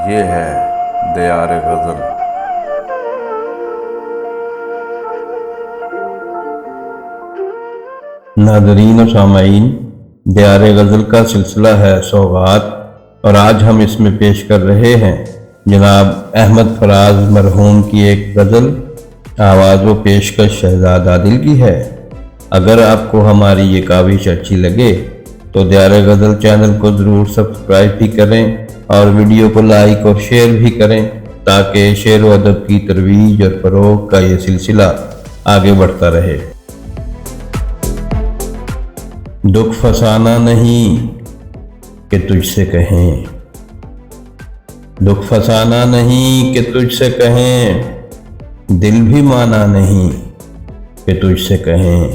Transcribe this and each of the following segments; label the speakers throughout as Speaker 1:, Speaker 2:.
Speaker 1: یہ ہے دیار غزل۔
Speaker 2: ناظرین و سامعین، دیار غزل کا سلسلہ ہے سوغات، اور آج ہم اس میں پیش کر رہے ہیں جناب احمد فراز مرحوم کی ایک غزل، آواز و پیشکش شہزاد عادل کی ہے۔ اگر آپ کو ہماری یہ کاوش اچھی لگے تو دیار غزل چینل کو ضرور سبسکرائب بھی کریں اور ویڈیو کو لائک اور شیئر بھی کریں تاکہ شعر و ادب کی ترویج اور فروغ کا یہ سلسلہ آگے بڑھتا رہے۔ دکھ فسانہ نہیں کہ تجھ سے کہیں، دکھ فسانہ نہیں کہ تجھ سے کہیں، دل بھی مانا نہیں کہ تجھ سے کہیں،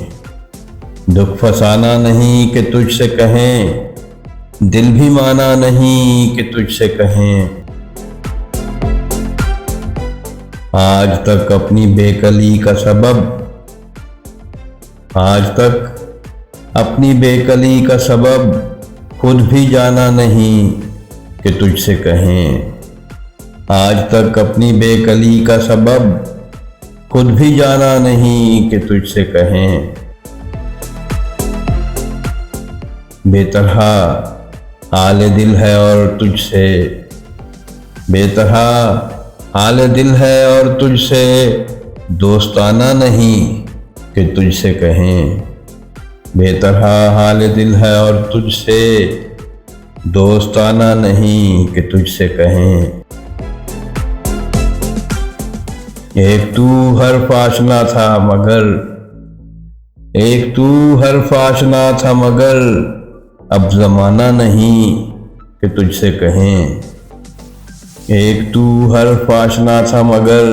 Speaker 2: دکھ فسانہ نہیں کہ تجھ سے کہیں، دل بھی مانا نہیں کہ تجھ سے کہیں۔ آج تک اپنی بے کلی کا سبب، آج تک اپنی بے کلی کا سبب خود بھی جانا نہیں کہ تجھ سے کہیں، آج تک اپنی بے کلی کا سبب خود بھی جانا نہیں کہ تجھ سے کہیں۔ بے طرح حال دل ہے اور تجھ سے، بے طرح حال دل ہے اور تجھ سے دوستانہ نہیں کہ تجھ سے کہیں، بے طرح حال دل ہے اور تجھ سے دوستانہ نہیں کہ تجھ سے کہیں۔ ایک تو حرف آشنا تھا مگر، ایک تو حرف آشنا تھا مگر اب زمانہ نہیں کہ تجھ سے کہیں، ایک تو حرف آشنا تھا مگر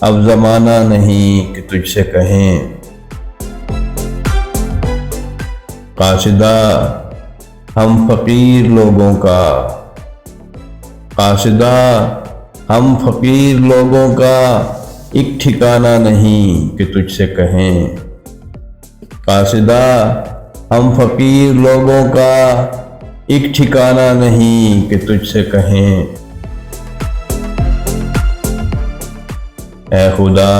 Speaker 2: اب زمانہ نہیں کہ تجھ سے کہیں۔ قاصدہ ہم فقیر لوگوں کا، قاصدہ ہم فقیر لوگوں کا ایک ٹھکانہ نہیں کہ تجھ سے کہیں، قاصدہ ہم فقیر لوگوں کا ایک ٹھکانہ نہیں کہ تجھ سے کہیں۔ اے خدا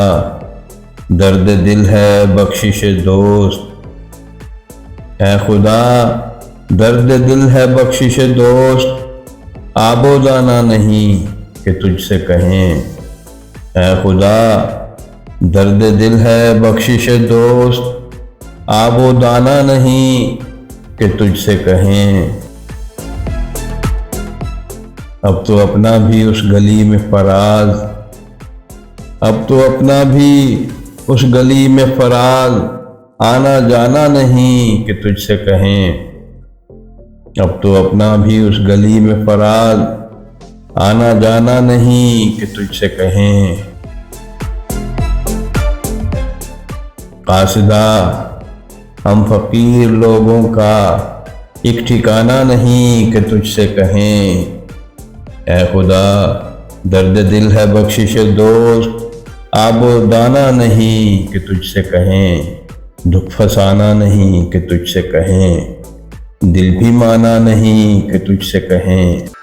Speaker 2: درد دل ہے بخشش دوست، اے خدا درد دل ہے بخشش دوست آب و دانہ نہیں کہ تجھ سے کہیں، اے خدا درد دل ہے بخشش دوست آب و دانہ نہیں کہ تجھ سے کہیں۔ اب تو اپنا بھی اس گلی میں فراز، اب تو اپنا بھی اس گلی میں فراز آنا جانا نہیں کہ تجھ سے کہیں، اب تو اپنا بھی اس گلی میں فراز آنا جانا نہیں کہ تجھ سے کہیں۔ قاصدہ ہم فقیر لوگوں کا ایک ٹھکانہ نہیں کہ تجھ سے کہیں، اے خدا درد دل ہے بخشش دوست آب و دانہ نہیں کہ تجھ سے کہیں، دکھ فسانہ نہیں کہ تجھ سے کہیں، دل بھی مانا نہیں کہ تجھ سے کہیں۔